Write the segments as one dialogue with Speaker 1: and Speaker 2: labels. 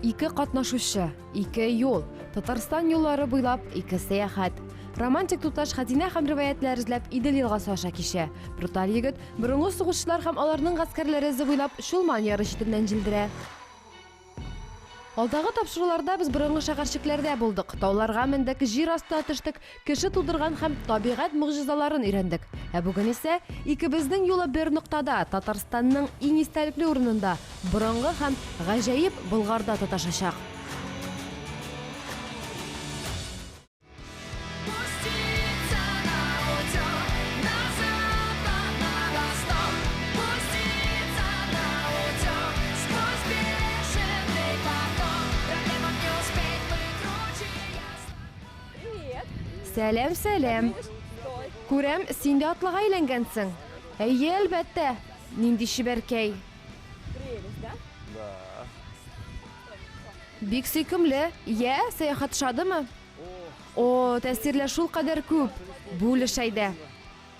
Speaker 1: Ике катнашучы, ике юл, Татарстан юллары буйлап ике сәяхәт. Романтик туташ хәзинә һәм риваятләр эзләп Идел елгасы аша кичә. Бруталь егет борынгы сугышчылар һәм аларның гаскәрләре эзе буйлап Шулман яры читеннән җилдерә. Алдагы тапшыруларда без борынгы шәһәрчекләрдә булдык. Тауларга мендек, җир астына төштек, кеше тудырган һәм табигать мөгъҗизаларын өйрәндек. Ә бүген исә икебезнең юлы бер ноктада, Татарстанның иң истәлекле урынында, борынгы һәм гаҗәеп Болгарда тоташачак. Сәлем, сәлем. Күрәм, син дә атлыга әйләнгәнсең. Әйе, әлбәттә. Нинди чибәркәй. Бик сөйкемле. Я, сәяхәт шадымы? О, тәсирләр шул кадәр күп. Бүлеш әйдә.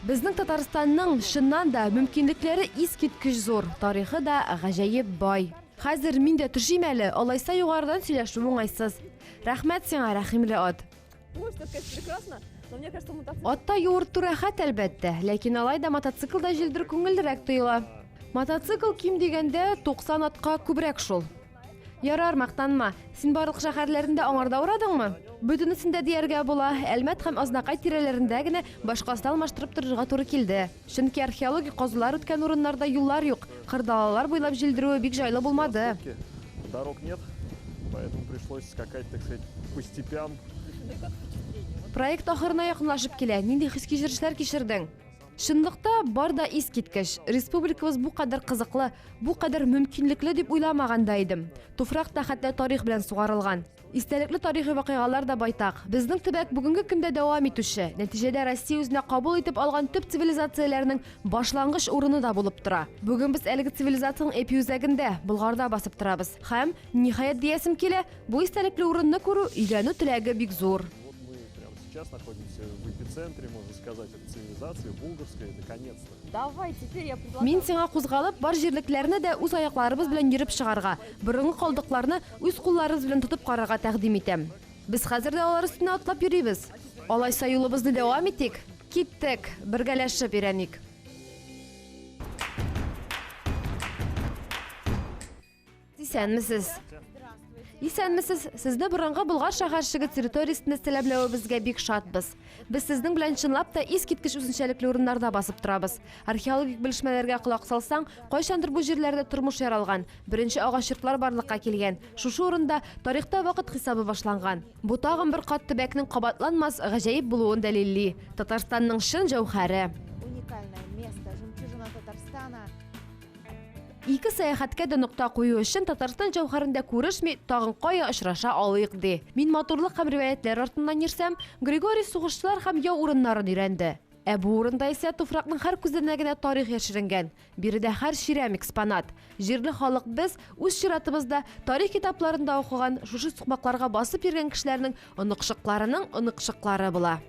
Speaker 1: Безнең Татарстанның чыннан да мөмкинлекләре искиткеч зур, тарихы да гаҗәеп бай. Хәзер мин дә төшим әле, алайса югарыдан сөйләшү уңайсыз. Рәхмәт сиңа, рәхимле ат. Атта юырту рәхәт әлбәттә, ләкин алайда мотоциклда җилдер күңеллерәк тоела. Мотоцикл ким дигәндә 90 атка күбрәк шул. Ярар, мактанма. Син барлык шәһәрләрендә аңарда урадыңмы? Бөтенесендә дияргә була, Әлмәт һәм Азнакай тирәләрендә генә башкасын алмаштырып торырга туры килде. Чөнки археологик казулар үткән урыннарда юллар юк, кырдалалар буйлап җилдерүе бик җайлы булмады.
Speaker 2: Дорог нет, поэтому пришлось скакать, так сказать, по степям.
Speaker 1: Проект ахырына якынлашып килә. Нинди хис кичерешләр кичердең? Шынлыкта бар да искиткеч. Республикабыз бу кадәр кызыклы, бу кадәр мөмкинлекле дип уйламаганда идем. Туфракта хәтта тарих белән сугарылган. Истәлекле тарихи вакыйгалар да байтак. Безнең төбәк бүгенге көндә дәвам итүче. Нәтиҗәдә Россия үзенә кабул итеп алган төп цивилизацияләрнең башлангыч урыны да булып тора. Бүген без әлеге цивилизациянең эпиүзәгендә, Болгарда басып торабыз. Һәм ниһаять диясем килә, бу истәлекле урынны күрү, өйрәнү теләге бик зур.
Speaker 2: Сейчас находимся в эпицентре, можно сказать, этой цивилизации, булгарской, наконец-то.
Speaker 3: Давай, теперь я предлагаю...
Speaker 1: Мин сиңа кузгалып, бар җирлекләрне дә үз аякларыбыз белән йөреп чыгарга, борынгы калдыкларны үз кулларыбыз белән тотып карарга тәкъдим итәм. Без хәзер дә алар өстенә атлап йөрибез. Алайса юлыбызны дәвам итик. Киттек, бергәләшеп өйрәник. Исәнмесез? Исәнмесез, сезне борынгы Болгар шәһәрчеге территориясендә сәламләвебезгә бик шатбыз. Без сезнең белән чынлап та искиткеч үзенчәлекле урыннарда басып торабыз. Археологик белешмәләргә колак салсаң, кайчандыр бу җирләрдә тормыш яралган, беренче агач йортлар барлыкка килгән. Шушы урында тарихта вакыт хисабы башланган. Бу тагын бер кат төбәкнең кабатланмас гаҗәеп булуын дәлилли. Татарстанның чын җәүһәре.
Speaker 3: Уникальное место, жемчужина Татарстана.
Speaker 1: Ике сәяхәткә дә нокта кую өчен Татарстан җәүһәрендә күрешми, тагын кая очраша алыйк ди. Мин матурлык һәм риваятләр артыннан йөрсәм, Григорий сугышчылар һәм яу урыннарын өйрәнде. Ә бу урында исә туфракның һәр күзенә генә тарих яшеренгән. Биредә һәр чирәм экспонат. Җирле халык без үз чиратыбызда тарих китапларында укыган, шушы сукмакларга басып йөргән кешеләрнең оныкшыкларының оныкшыклары була.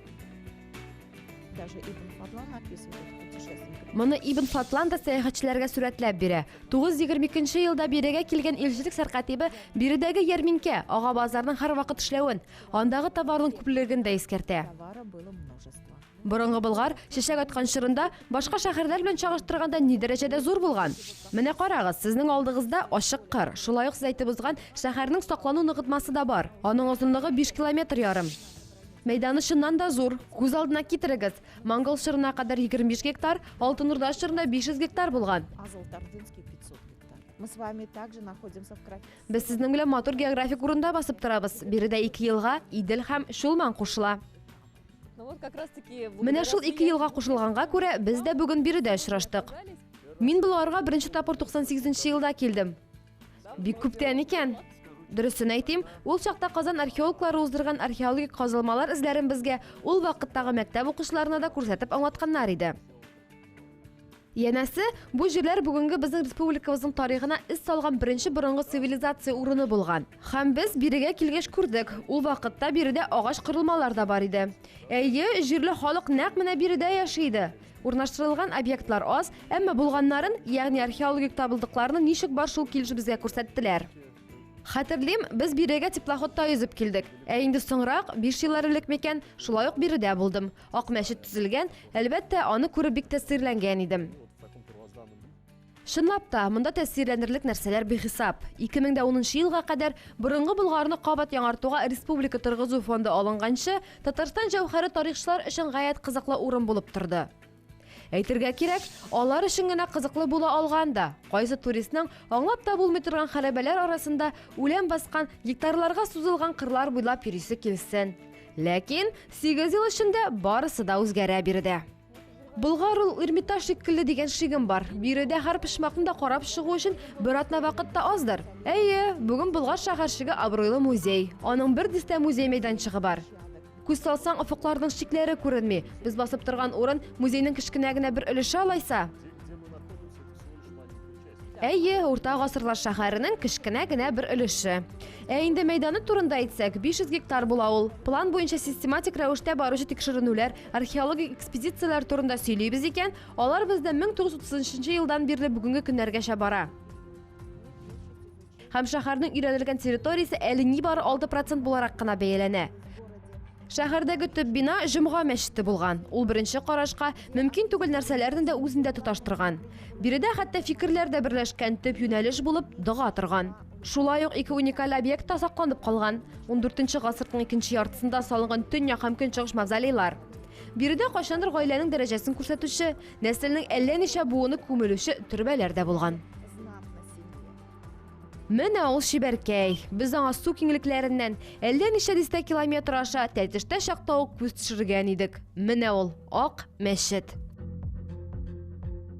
Speaker 3: Даже Ибн Фадлан описывает путешественников.
Speaker 1: Моны Ибн Фатлан да сәяхәтчеләргә сурәтләп бирә. 922 елда Биредәгә килгән илчелек сәркатибы Биредәге ярминкә, ага базарның һәр вакыт эшләвен, андагы товарның күплеген дә искәртә.
Speaker 3: Товара было множество.
Speaker 1: Борынгы Болгар чәчәк аткан чорында башка шәһәрләр белән чагыштырганда ни дәрәҗәдә зур булган. Менә карагыз, сезнең алдыгызда ачык кыр, шулай ук сез әйтеп узган шәһәрнең саклану ныгытмасы да бар. Аның озынлыгы 5 километр ярым. Мәйданы чыннан да зур. Күз алдына китерегез. Мангол чорына кадәр 25 гектар, Алтын Урда чорында 500 гектар булган.
Speaker 3: А Золотоордынский 500 гектар. Мы с вами также находимся в край.
Speaker 1: Без сезнең белән матур географик урында басып торабыз. Биредә 2 елга Идел һәм Шулман кушыла.
Speaker 3: Ну вот как раз таки...
Speaker 1: Менә шул 2 елга кушылганга күрә без дә бүген Биредә очраштык. Мин Болгарга беренче тапкыр 98 елда килдем. Бик күптән икән. Дөресен әйтим, ул чакта Казан археологлары уздырган археологик казылмалар эзләрен безгә ул вакыттагы мәктәп укучыларына да күрсәтеп аңлатканнар иде. Янәсе, бу җирләр бүгенге безнең республикабызның тарихына эз салган беренче борынгы цивилизация урыны булган. Һәм без Бирегә килгәч күрдек, ул вакытта Биредә агач кырылмалар да бар иде. Әйе, җирле халык нәкъ менә Биредә яши иде. Урнаштырылган объектлар аз, әмма булганнарын, ягъни археологик табылдыкларны ничек бар шул килешү безгә күрсәттеләр. Хәтерлим, без бирегә теплоходта йөзеп килдек. Ә инде соңрак 5 еллар элек микән шулай ук биредә булдым. Ак мәчет төзелгән, әлбәттә, аны күреп бик тәэсирләнгән идем.
Speaker 2: В таком первозданном
Speaker 1: Чынлап та, монда тәэсирләнерлек нәрсәләр бихисап. 2010 елга кадәр борынгы Болгарны кабат яңартуга республика торгызу фонды алынганчы, Татарстан җәүһәре тарихчылар өчен гаять кызыклы урын булып торды. Әйтергә кирәк, алар өчен генә кызыклы була алганда, кайсы туристның аңлап та булмый торган хәрабәләр арасында үлән баскан, гектарларга сузылган кырлар буйлап йөрисе килсен. Ләкин 8 ел эчендә барысы да үзгәрә бирде. Болгар ул Эрмитаж шикелле дигән шигем бар. Биредә һәр пешмакны да карап чыгу өчен бер атна вакыт та аздыр. Әйе, бүген Болгар шәһәрчеге абруйлы музей. Аның бер дистә музей мәйданчыгы бар. Күз салсаң, офыкларның шикләре күренми. Без басып торган урын музейның кечкенә генә бер өлеше алайса.
Speaker 2: где мы находимся, это всего лишь маленькая часть.
Speaker 1: Әйе, урта гасырлар шәһәренең кечкенә генә бер өлеше. Ә инде мәйданы турында әйтсәк, 500 гектар була ул. План буенча систематик рәвештә баручы тикшеренүләр, археологик экспедицияләр турында сөйлибез икән, алар бездә 1930 елдан бирле бүгенге көннәргәчә бара. Һәм шәһәрнең өйрәнелгән территориясе әле нибары 6% буларак кына бәяләнә. Шәһәрдәге төп бина Җомга мәчете булган. Ул беренче карашка мөмкин түгел нәрсәләрне дә үзендә тоташтырган. Биредә хәтта фикерләр дә берләшкән төп юнәлеш булып дога торган. Шулай ук 2 уникаль объект та сакланып калган. 14 гасырның икенче яртысында салынган төньяк һәм көнчыгыш мавзолейлар. Биредә кайчандыр гаиләнең дәрәҗәсен күрсәтүче, нәселнең әллә ничә буыны күмелүче төрбәләр дә булган.
Speaker 3: Знатно семье.
Speaker 1: Менә ул Шибәркәй. Без аңа су киңлекләреннән әллә ничә дистә километр аша тәтештә чакта ук күз төшергән идек. Менә ул Ак мәчет.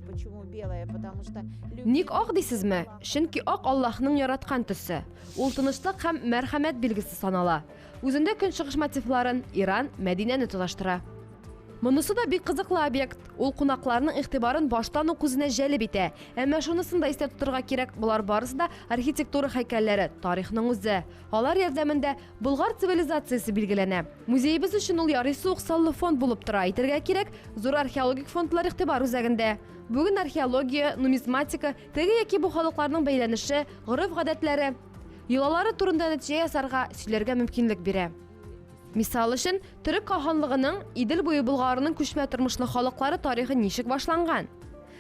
Speaker 3: Почему белая? Потому что
Speaker 1: Ник ак дисезме? Чөнки ак Аллаһның яраткан төсе. Ул тынычлык һәм мәрхәмәт билгесе санала. Үзендә көнчыгыш мотивларын Иран, Мәдинәне тоташтыра. Монысы да бик кызыклы объект. Ул кунакларның игътибарын баштан ук үзенә җәлеп итә. Әмма шунысын да истә тотырга кирәк, булар барысы да архитектура һәйкәлләре, тарихның үзе. Алар ярдәмендә Болгар цивилизациясе билгеләнә. Музейбез өчен ул ярый суык саллы фонд булып тора. Әйтергә кирәк, зур археологик фондлар игътибар үзәгендә. Бүген археология, нумизматика, теге яки бу халыкларның бәйләнеше, гореф-гадәтләре, йолалары турында нәтиҗә ясарга, сөйләргә мөмкинлек бирә. Мисал өчен, Төрек ханлыгының Идел буе Болгарының күчмә тормышлы халыклары тарихы ничек башланган?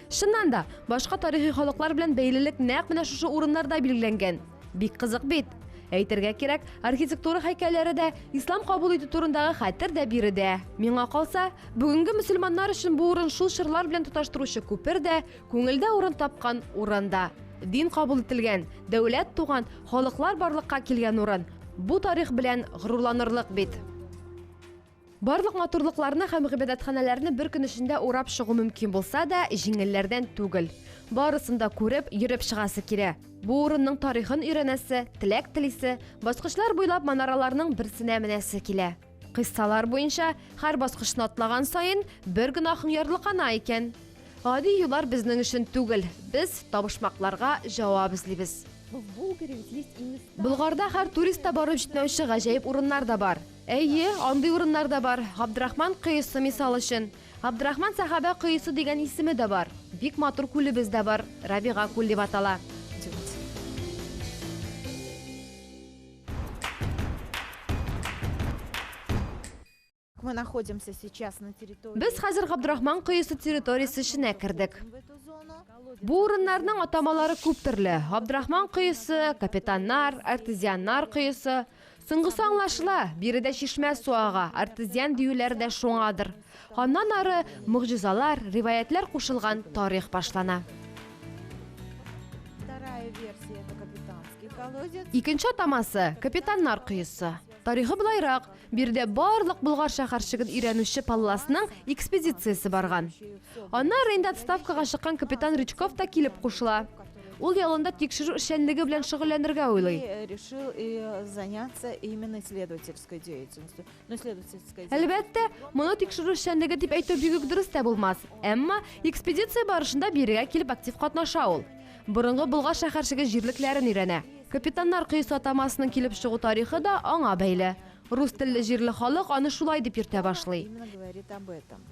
Speaker 1: Чыннан да, башка тарихи халыклар белән бәйлелек нәкъ менә шушы урыннарда билгеләнгән. Бик кызык бит. Әйтергә кирәк, архитектура һәйкәлләре дә, ислам кабул итү турындагы хәтер дә биредә. Миңа калса, бүгенге мөселманнар өчен бу урын шул чырлар белән тоташтыручы күпер дә, күңелдә урын тапкан урында. Дин кабул ителгән, дәүләт туган, халыклар барлыкка килгән урын. Бу тарих белән горурланырлык бит. Барлык матурлыкларны һәм гыйбадәтханәләрне бер көн эчендә урап чыгу мөмкин булса да, җиңелләрдән түгел. Барысын да күреп, йөреп чыгасы кирә. Бу урынның тарихын өйрәнәсе, теләк телисе, баскычлар буйлап манараларның берсенә менәсе килә. Кыссалар буенча, һәр баскычны атлаган сайын бер гөнаһың ярлыкана икән. Гади юллар безнең өчен түгел. Без табышмакларга җавап эзлибез.
Speaker 3: в Булгаре ведь есть и места.
Speaker 1: Болгарда һәр туристта барып җитмәүче гаҗәеп урыннар да бар. Әйе, андый урыннар да бар. Габдрахман кыйсы мисал өчен. Габдрахман сахаба кыйсы дигән исеме дә бар. Бик матур күлебез дә бар. Рабига күл дип атала.
Speaker 3: Мы находимся сейчас на территории.
Speaker 1: Без хәзер Габдрахман кыйсы территориясе эченә кердек.
Speaker 3: В эту зону.
Speaker 1: Бу урыннарның атамалары күп төрле. Габдрахман кыйсы, капитаннар, артезианнар кыйсы. Соңгысы аңлашыла, биредә чишмә суага, артезиан диюләр дә шуңадыр. Аннан ары мөгъҗизалар, риваятләр кушылган тарих башлана.
Speaker 3: Вторая версия — это капитанский колодец.
Speaker 1: Икенче атамасы капитаннар кыйсы. Тарихы булайрак, биредә барлык Болгар шәһәрчеген өйрәнүче Палласның экспедициясе барган. Аннан инде отставкага чыккан капитан Рычков та килеп кушыла. Ул ялында тикшерү эшчәнлеге белән шөгыльләнергә уйлый.
Speaker 3: И решил заняться именно исследовательской деятельностью. Но исследовательская
Speaker 1: Әлбәттә, моны тикшерү эшчәнлеге дип әйтү бик үк дөрес тә булмас. Әмма экспедиция барышында бирегә килеп актив катнаша ул. Борынгы Болгар шәһәрчеге җирлекләрен өйрәнә. Капитаннар кыйсы атамасының килеп чыгу тарихы да аңа бәйле. Рус телле җирле халык аны шулай дип йөртә башлый.
Speaker 3: именно говорит об этом.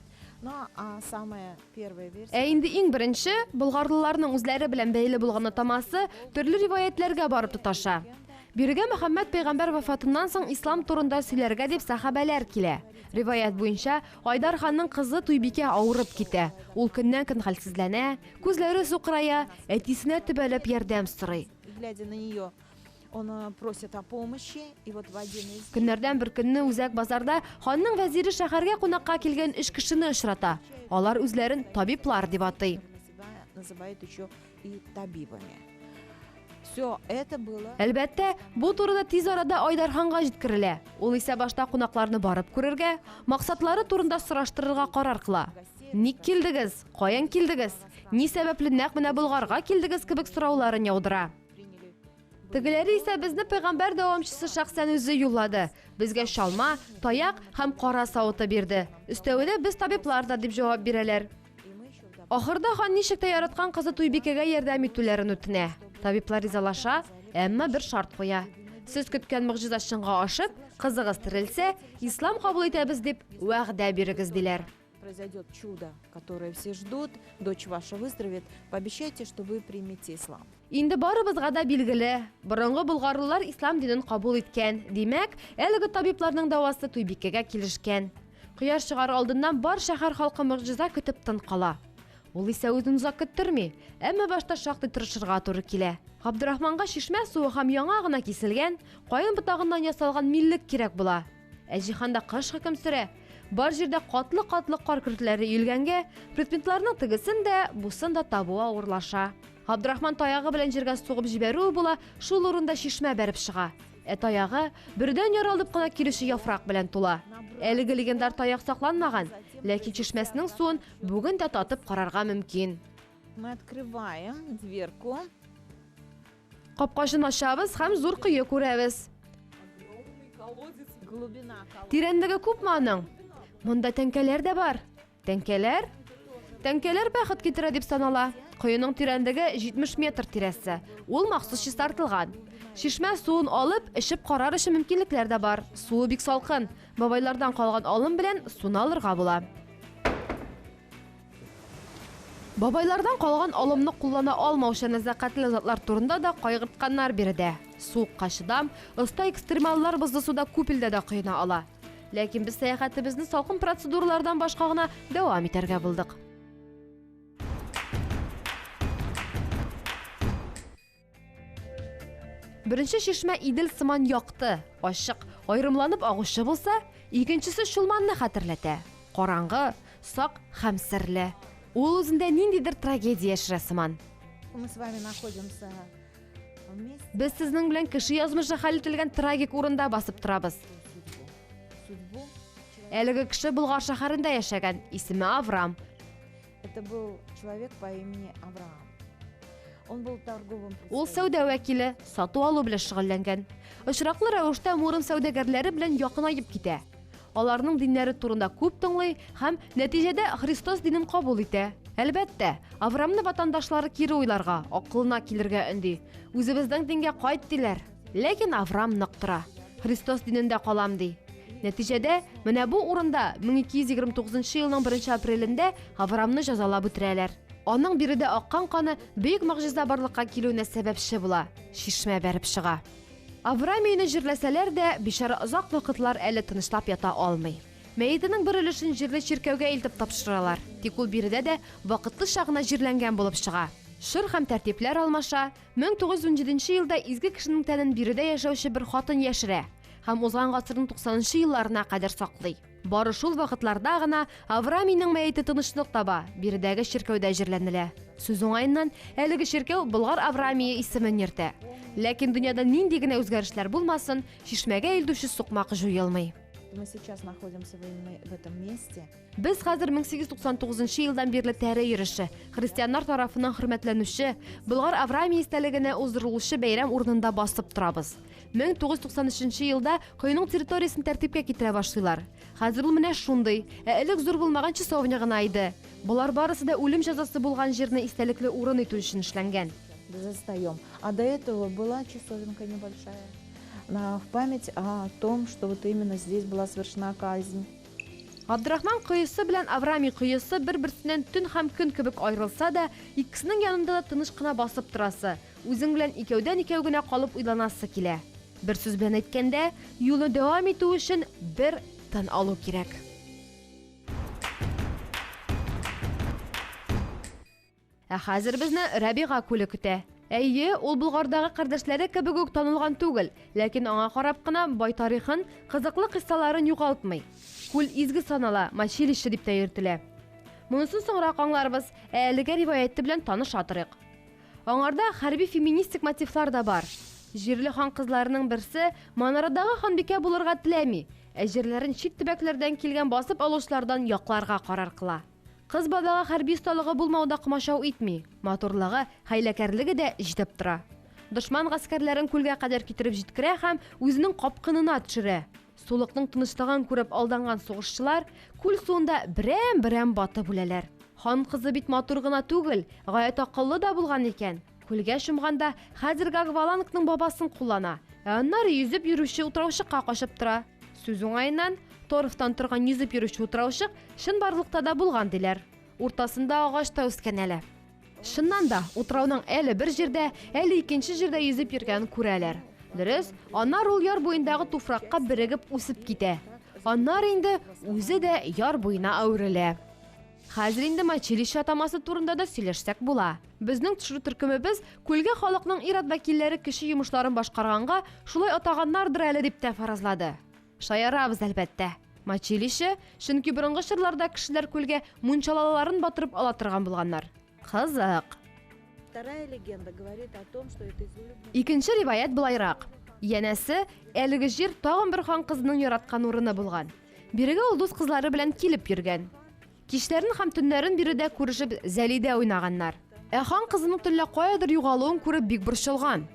Speaker 3: Ну, а самая первая версия.
Speaker 1: Ә инде иң беренче болгарлыларның үзләре белән бәйле булган атамасы төрле риваятләргә барып тоташа. Бирегә Мөхәммәд пәйгамбәр вафатыннан соң ислам турында сөйләргә дип сахабәләр килә. Риваят буенча, Айдар ханның кызы Туйбикә авырып китә. Ул көннән-көн хәлсезләнә, күзләре сукрая, әтисенә төбәлеп ярдәм сорый.
Speaker 3: Глядя на нее, он просит о помощи, и вот в один из
Speaker 1: Көннәрдән бер көнне үзәк базарда ханның вәзире шәһәргә кунакка килгән 3 кешене очрата. Алар үзләрен табиблар дип атый.
Speaker 3: себя называют еще и табибами. Все это было
Speaker 1: Әлбәттә, бу турыда тиз арада Айдар ханга җиткерелә. Ул исә башта кунакларны барып күрергә, максатлары турында сораштырырга карар кыла. Ник килдегез? Каян килдегез? Ни сәбәпле нәкъ менә Болгарга килдегез кебек сорауларын яудыра. Тегеләре исә безне пәйгамбәр дәвамчысы шәхсән үзе юллады. Безгә шалма, таяк һәм кара савыты бирде. Өстәвенә без табиблар да дип җавап бирәләр. Ахырда хан ничек тә яраткан кызы Туйбикәгә ярдәм итүләрен үтенә. Табиблар ризалаша, әмма бер шарт куя. Сез көткән мөгъҗиза чынга ашып, кызыгыз терелсә, ислам кабул итәбез дип вәгъдә бирегез диләр.
Speaker 3: произойдет чудо, которое все ждут, дочь ваша выздоровеет, пообещайте, что вы примете ислам.
Speaker 1: Инде барыбызга да билгеле, борынгы болгарлылар ислам динен кабул иткән. Димәк, әлеге табибларның давасы Туйбикәгә килешкән. Кояш чыгар алдыннан бар шәһәр халкы мөгъҗиза көтеп тын кала. Ул исә үзен озак көттерми, әмма башта шактый тырышырга туры килә. Габдрахманга шишмә суы һәм яңа гына киселгән, каен ботагыннан ясалган миллек кирәк була. Ә җиһанда кыш хөкем сөрә. Бар җирдә катлы-катлы кар көртләре өелгәнгә, предметларның тегесен дә, бусын да табуы авырлаша. Габдрахман таягы белән җиргә сугып җибәрү була, шул урында шишмә бәреп чыга. Таягы бердән яралып кына килүче яфрак белән тула. Әлеге легендар таяк сакланмаган, ләкин чишмәсенең суын бүген дә татып карарга мөмкин.
Speaker 3: Мы открываем дверку.
Speaker 1: Капкачын ачабыз һәм зур кое күрәбез.
Speaker 3: Глубина колодца.
Speaker 1: Тирәнлеге күпме аның? Монда тәңкәләр дә бар. Тәңкәләр? Тәңкәләр бәхет китерә дип санала. Коеның тирәнлеге 70 метр тирәсе. Ул махсус чистартылган. Шишмә суын алып, эчеп карар өчен мөмкинлекләр дә бар. Суы бик салкын. Бабайлардан калган алым белән суны алырга була. Бабайлардан калган алымны куллана алмаучы нәзакәтле затлар турында да кайгыртканнар биредә. Суыкка чыдам, оста экстремаллар бозды суда күпелдә дә коена ала. Ләкин без сәяхәтебезне салкын процедуралардан башка гына дәвам итәргә булдык. Беренче шишмә Идел сыман якты, ачык, айрымланып агучы булса, икенчесе Шулманны хәтерләтә. Караңгы, сак һәм серле. Ул үзендә ниндидер трагедия яшерә сыман.
Speaker 3: Мы с вами находимся вместе.
Speaker 1: Без сезнең белән кеше язмышы хәл ителгән трагик урында басып торабыз.
Speaker 3: Судьбу.
Speaker 1: Әлеге кеше Болгар шәһәрендә яшәгән, исеме Аврам.
Speaker 3: Это был человек по имени Авраам. Он был торговым
Speaker 1: Ул
Speaker 3: представителем.
Speaker 1: сәүдә вәкиле, сату алу белән шөгыльләнгән. Очраклы рәвештә Мурын сәүдәгәрләре белән якынайып китә. Аларның диннәре турында күп тыңлый һәм нәтиҗәдә Христос динен кабул итә. Әлбәттә, Аврамны ватандашлары кире уйларга, акылына килергә өнди. Үзебезнең дингә кайт диләр. Ләкин Аврам нык тора. Христос динендә калам ди. Нәтиҗәдә, менә бу урында 1229 елның 1 апрелендә Аврамны җәзалап үтерәләр. Аның биредә аккан каны бөек мөгъҗиза барлыкка килүенә сәбәпче була. Шишмә бәреп чыга. Авраам өйне җирләсәләр дә, бишара озак вакытлар әле тынычлап ята алмый. Мәетенең бер өлешен җирле чиркәүгә илтеп тапшыралар. Тик ул биредә дә вакытлы чагына җирләнгән булып чыга. Шыр һәм тәртипләр алмаша, 1917 елда изге кешенең тәнен биредә яшәүче бер хатын яшерә һәм узган гасырның 90 елларына кадәр саклый. Бары шул вакытларда гына Авраамның мәете тынычлык таба, биредәге чиркәүдә җирләнелә. Сүз уңаеннан, әлеге чиркәү Болгар Авраамия исемен йөртә. Ләкин дөньяда нинди генә үзгәрешләр булмасын, шишмәгә илдүче сукмак җуелмый.
Speaker 3: Мы сейчас находимся именно в этом месте.
Speaker 1: Без хәзер 1899 елдан бирле тәре йөреше, христианнар тарафыннан хөрмәтләнүче, Болгар Авраамия истәлегенә уздырылучы бәйрәм урынында басып торабыз. 1993 елда коеның территориясын тәртипкә китерә башлыйлар. Хәзер ул менә шундый, элек зур булмаган часовня гына иде. Булар барысы да үлем җәзасы булган җирне истәлекле урын итү өчен эшләнгән.
Speaker 3: Застаем. А до этого была часовенка небольшая. В память о том, что вот именно здесь была совершена казнь.
Speaker 1: Габдрахман коесы белән Авраамий коесы бер-берсеннән төн һәм көн кебек аерылса да, икесенең янында да тыныч кына басып торасы, үзең белән икәүдән икәү генә калып уйланасы килә. Бер сүз белән әйткәндә, юлны дәвам итү өчен бер тын алу кирәк. Ә хәзер безне Рәбига күле көтә. Әйе, ул Болгардагы кардәшләре кебек үк танылган түгел, ләкин аңа карап кына бай тарихын, кызыклы кыссаларын югалтмый. Күл изге санала, Мачилище дип тә йөртелә. Монысын соңрак аңларбыз, әлегә риваяты белән таныша торыйк. Аңарда хәрби феминистик мотивлар да бар. Җирле хан кызларының берсе Манарадагы ханбикә булырга теләми, ә җирләрен чит төбәкләрдән килгән басып алучылардан якларга карар кыла. Кыз бадага хәрби осталыгы булмауда комачау итми, матурлыгы, хәйләкәрлеге дә җитеп тора. Дошман гаскәрләрен күлгә кадәр китереп җиткерә һәм үзенең капкынына төшерә. Сулыкның тынычлыгын күреп алданган сугышчылар күл суында берәм батып үләләр. Хан кызы бит матур гына түгел, гаять акыллы да булган икән. Күлгә чумганда хәзерге Аквалангның бабасын куллана, ә аннары йөзеп йөрүче утраучыкка качып тора. Сүз уңайыннан торфтан торган йөзеп йөрүче утраучык шын барлыкта да булган диләр. Уртасында агачта үскән әле. Шыннан да утрауның әле бер җирдә, әле икенче җирдә йөзеп йөргәнен күрәләр. Дөрес, аннар ул яр буендагы туфракка берегеп үсеп китә. Аннар инде үзе дә яр буена әверелә. Хәзер инде Мачилище атамасы турында да сөйләшсәк була. Безнең төшерү төркемебез күлгә халыкның ир-ат вәкилләре кеше йомышларын башкарганга шулай атаганнардыр әле дип тә фаразлады. Шаярабыз әлбәттә. Мачилище, чөнки борынгы чорларда кешеләр күлгә мунчалаларын батырып ала торган булганнар. Кызык.
Speaker 3: Вторая легенда говорит о том, что это изумрудный...
Speaker 1: Икенче риваят булайрак. Янәсе, әлеге җир тагын бер хан кызының яраткан урыны булган. Бирегә ул дус кызлары белән килеп йөргән. Кичләрен һәм төннәрен биредә күрешеп зәлидә уйнаганнар. Ә хан кызының төнлә каядыр югалуын күреп бик борчылган.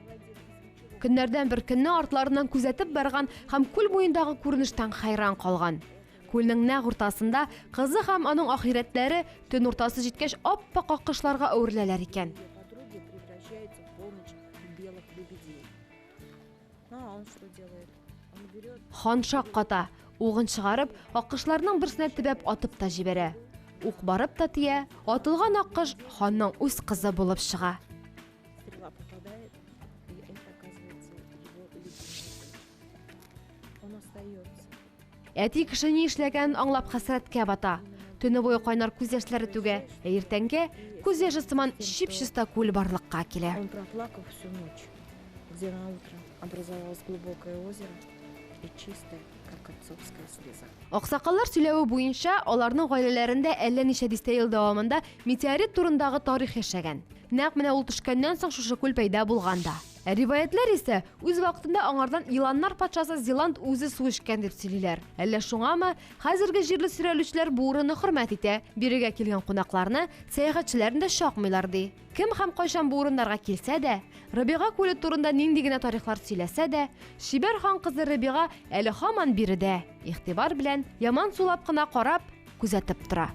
Speaker 1: Көннәрдән бер көнне артларыннан күзәтеп барган һәм күл буендагы күренештән хайран калган. Күлнең нәкъ уртасында кызы һәм аның ахирәтләре төн уртасы җиткәч ап-ак аккышларга әвереләләр икән.
Speaker 3: Подруги превращаются в полночь в белых лебедей. Ну, а он что делает? Он берет...
Speaker 1: Хан шак ката, угын чыгарып, аккышларның берсенә төбәп атып та җибәрә. Ук барып та тия, атылган аккыш ханның үз кызы булып чыга.
Speaker 3: Стрела попадает, и это оказывается его лебедь. Он остается.
Speaker 1: Әти кеше ни эшләгән аңлап хәсрәткә бата. Төне буе кайнар күз яшьләре түгә, ә иртәнгә күз яшы сыман чип-чиста күл барлыкка килә.
Speaker 3: Он проплакал всю ночь, где на утро образовалось глубокое озеро и чистое, как отцовская слеза.
Speaker 1: Аксакаллар сөйләве буенча, аларның гаиләләрендә әллә ничә дистә ел дәвамында метеорит турындагы тарих яшәгән. Нәкъ менә ул төшкәннән соң шушы күл пәйда булганда. Риваятлар исә үз вакытында аңардан Иланнар патшасы Зеланд үзе су эчкән дип сөйлиләр. Әллә шуңамы хәзерге җирле сөрәлүчләр бу урынны хөрмәт итә, бирегә килгән кунакларны, сәяхәтчеләрне дә шакмыйлар ди. Кем һәм кайчан бу урыннарга килсә дә, Рабига күле турында нинди генә тарихлар сөйләсә дә, Шибәр хан кызы Рабига әле һаман биредә, игътибар белән, яман сулап кына карап, күзәтеп тора.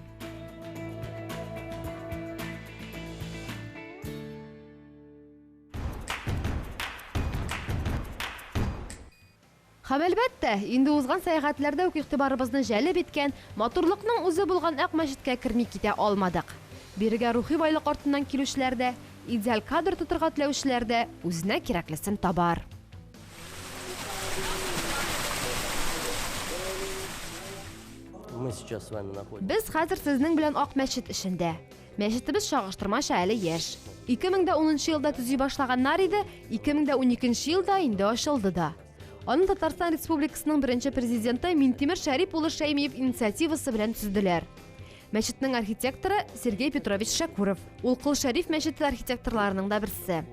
Speaker 1: Һәм әлбәттә, инде узган сәяхәтләрдә үк игътибарыбызны җәлеп иткән матурлыкның үзе булган Ак мәчеткә керми китә алмадык. Бирегә рухи байлык артыннан килүчеләр дә, идеаль кадр тотырга теләүчеләр дә үзенә кирәклесен табар.
Speaker 4: Мы сейчас с вами находимся.
Speaker 1: Без хәзер сезнең белән Ак мәчет эшендә. Мәчетебез чагыштырмача әле яшь. 2010 елда төзи башлаганнар иде, 2012 елда инде ачылды да. Аны Татарстан Республикасының беренче президенты Минтимер Шәрип улы Шәймиев инициативасы белән төзделәр. Мәчетнең архитекторы Сергей Петрович Шәкуров. Ул Кыл Шәриф мәчете архитекторларының да берсе.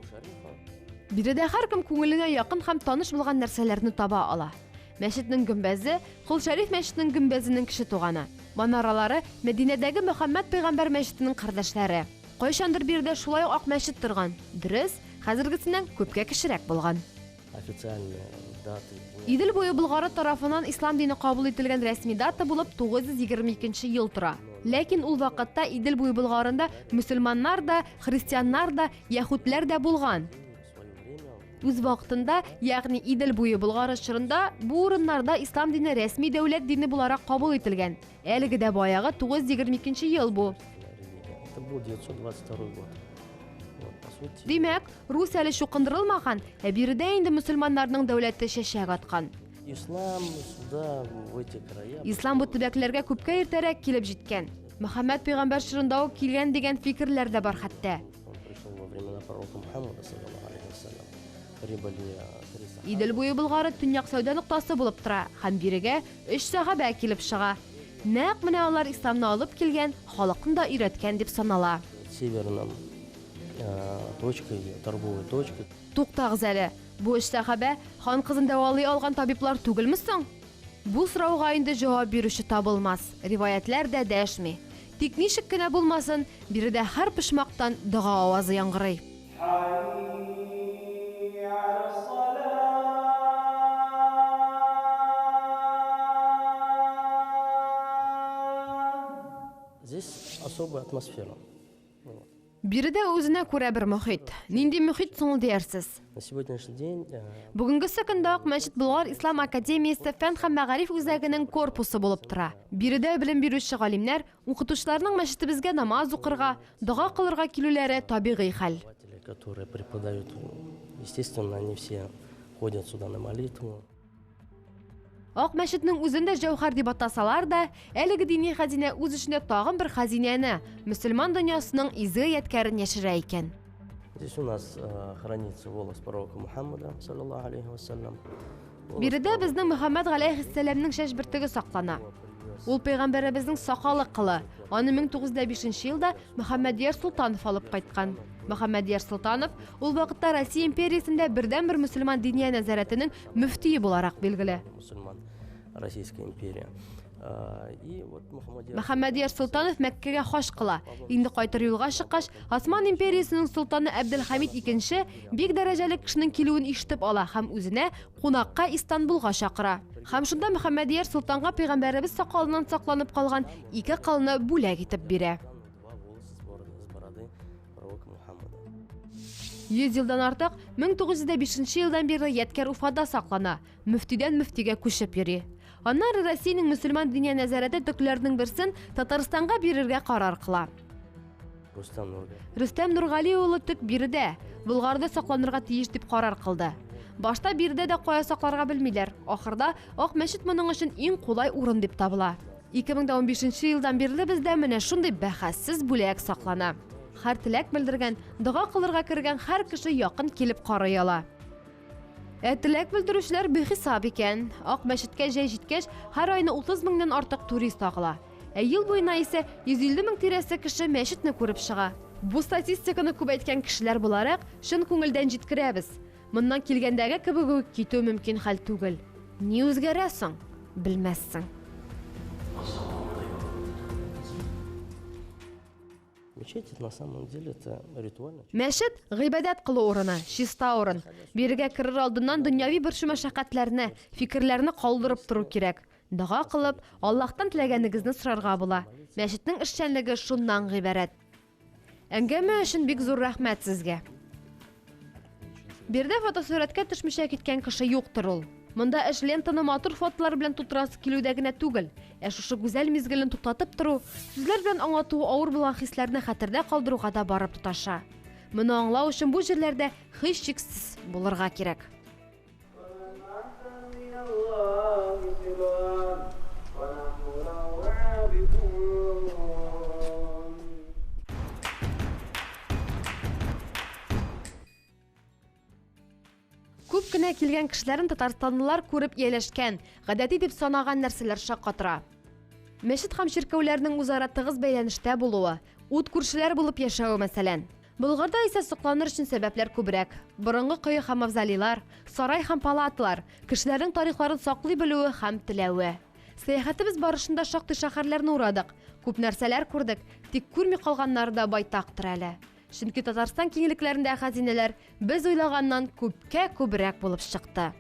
Speaker 1: Биредә һәркем күңеленә якын һәм таныш булган нәрсәләрне таба ала. Мәчетнең гөмбәзе Кыл Шәриф мәчетенең гөмбәзенең кеше туганы. Манаралары Мәдинәдәге Мөхәммәд пәйгамбәр мәчетенең кардәшләре. Кайчандыр биредә шулай Ак мәчет торган. Дөрес, хәзергесеннән күпкә кешерәк булган.
Speaker 4: Официальные даты.
Speaker 1: Идел буе Болгары тарафынан ислам дине кабул ителгән рәсми дата булып 922 ел тора. Ләкин ул вакытта Идел буе Болгарында мөселманнар да, христианнар да, яһүдләр дә булган. Үз вакытында, ягъни Идел буе Болгары чорында бу урыннарда ислам дине рәсми дәүләт дине буларак кабул ителгән. Әлеге дә баягы 922 ел бу.
Speaker 4: Это был 922 год. Вот, по сути.
Speaker 1: Димәк, Рус әле шуқындырылмаған, биредә инде мөселманнарның дәүләте шәшәк аткан.
Speaker 4: Ислам сюда, в эти края.
Speaker 1: Ислам бу төбәкләргә күпкә иртәрәк килеп җиткән. Мөхәммәд пәйгамбәр чорында ук килгән дигән фикерләр дә бар хәтта.
Speaker 4: Он пришел во времена пророка Мухаммада, саллаллаху алейхи вассалям. Прибыли 300.
Speaker 1: Идел буе Болгары төньяк сәүдә ноктасы булып тора һәм бирегә 3 сәхабә килеп чыга. Нәкъ менә алар исламны алып килгән, халыкны да өйрәткән дип санала.
Speaker 4: Северным точкой, торговой точкой.
Speaker 1: Туктагыз әле, бу 3 сәхабә хан кызын дәвалый алган табиблар түгелме соң? Бу сорауга инде җавап бирүче табылмас. Риваятлар да дәшми. Тик ничек кенә булмасын, биредә һәр пышмактан дога авазы яңгырый.
Speaker 4: Здесь особая атмосфера. Вот.
Speaker 1: Биредә үзенә күрә бер мөхит. Нинди мөхит соң ул диярсез?
Speaker 4: На сегодняшний день
Speaker 1: Бүгенге көндә ак Мәчет Болгар Ислам академиясе фән һәм мәгариф үзәгенең корпусы булып тора. Биредә белем бирүче галимнәр, укытучыларның мәчетебезгә намаз укырга, дога кылырга килүләре табигый хәл.
Speaker 4: которые преподают, естественно, они все ходят сюда на молитву.
Speaker 1: Ак мәчетнең үзендә җәүһәр дип атасалар да, әлеге дини хәзинә үз эчендә тагын бер хәзинәне, мөселман дөньясының изге ядкәрен яшерә икән.
Speaker 4: Здесь у нас хранится волос пророка Мухаммада, саллаллаху алейхи вассалям.
Speaker 1: Биредә безнең Мөхәммәд галәйһиссәламның шәш бөртеге саклана. Ул пәйгамбәребезнең сакалы кылы. Аны 1905 елда Мөхәммәдияр Султанов алып кайткан. Мөхәммәдияр Султанов ул вакытта Россия империясендә бердән-бер мөселман диния нәзарәтенең мөфтие буларак билгеле.
Speaker 4: Мусульман, Российская империя. И вот
Speaker 1: Мөхәммәдияр Султанов Мәккәгә хаж кыла. Инде кайтыр юлга чыккач, Осман империясының султаны Әбделхамид II бик дәрәҗәле кешенең килүен ишетеп ала һәм үзенә кунакка Истанбулга чакыра. Һәм шунда Мөхәммәдияр Султанга пәйгамбәребез сакалыннан сакланып калган 2 кылны бүләк итеп бирә. 100 елдан артык 1905 елдан бирле ядкәр Уфада саклана. Мөфтидән мөфтигә күчеп йөри. Аннары Россиянең мөселман диния нәзарәте төкләрнең берсен Татарстанга бирергә карар кыла. Рөстәм Нургали улы төк биредә, Болгарда сакланырга тиеш дип карар кылды. Башта биредә дә кая сакларга белмиләр. Ахырда Ак мәчет моның өчен иң кулай урын дип табыла. 2015 елдан бирле бездә менә шундый бәхәссез бүләк саклана. Һәр теләк белдергән, дога кылырга кергән һәр кеше якын килеп карый ала. Теләк белдерүчеләр бихисап икән. Ак мәчеткә җәй җиткәч, һәр айны 30 меңнән артык турист агыла. Ел буена исә 150 мең тирәсе кеше мәчетне күреп чыга. Бу статистиканы күбәйткән кешеләр буларак, шын күңелдән җиткерәбез. Моннан килгәндәге кебек китү мөмкин хәл түгел. Ни үзгәрә соң? Белмәссең.
Speaker 4: Мечеть, на самом деле, это ритуально.
Speaker 1: Мәчет гыйбадәт кылу урыны, чиста урын. Бирегә керер алдыннан дөньяви бер мәшәкатьләрне, фикерләрне калдырып туру кирәк. Дога кылып, Аллаһтан теләгәнегезне сорарга була. Мәчетнең эшчәнлеге шуннан гыйбарәт. Әңгәмә өчен бик зур рәхмәт сезгә. Биредә фотосурәткә төшмичә киткән кеше юктыр ул. Монда эш лентаны матур фотолар белән тутырасы килүдә генә түгел, шушы гүзәл мизгелен туктатып тору, сүзләр белән аңлату авыр булган хисләрне хәтердә калдыруга да барып тоташа. Моны аңлау өчен бу җирләрдә һичшиксез булырга кирәк. Күп кенә килгән кешеләрен татарстанлылар күреп ияләшкән, гадәти дип санаган нәрсәләр шаккатыра. Мәчет һәм чиркәүләрнең үзара тыгыз бәйләнештә булуы, ут күршеләр булып яшәү мәсәлән. Болгарда исә сокланыр өчен сәбәпләр күбрәк. Борынгы кое һәм мавзолейлар, сарай һәм палатлар, кешеләрнең тарихларын саклый белүе һәм теләве. Сәяхәтебез барышында шактый шәһәрләрне урадык, күп нәрсәләр күрдек, тик күрми калганнары да байтактыр әле. Чөнки Татарстан киңлекләрендә хәзинәләр без уйлаганнан күпкә күбрәк булып чыкты.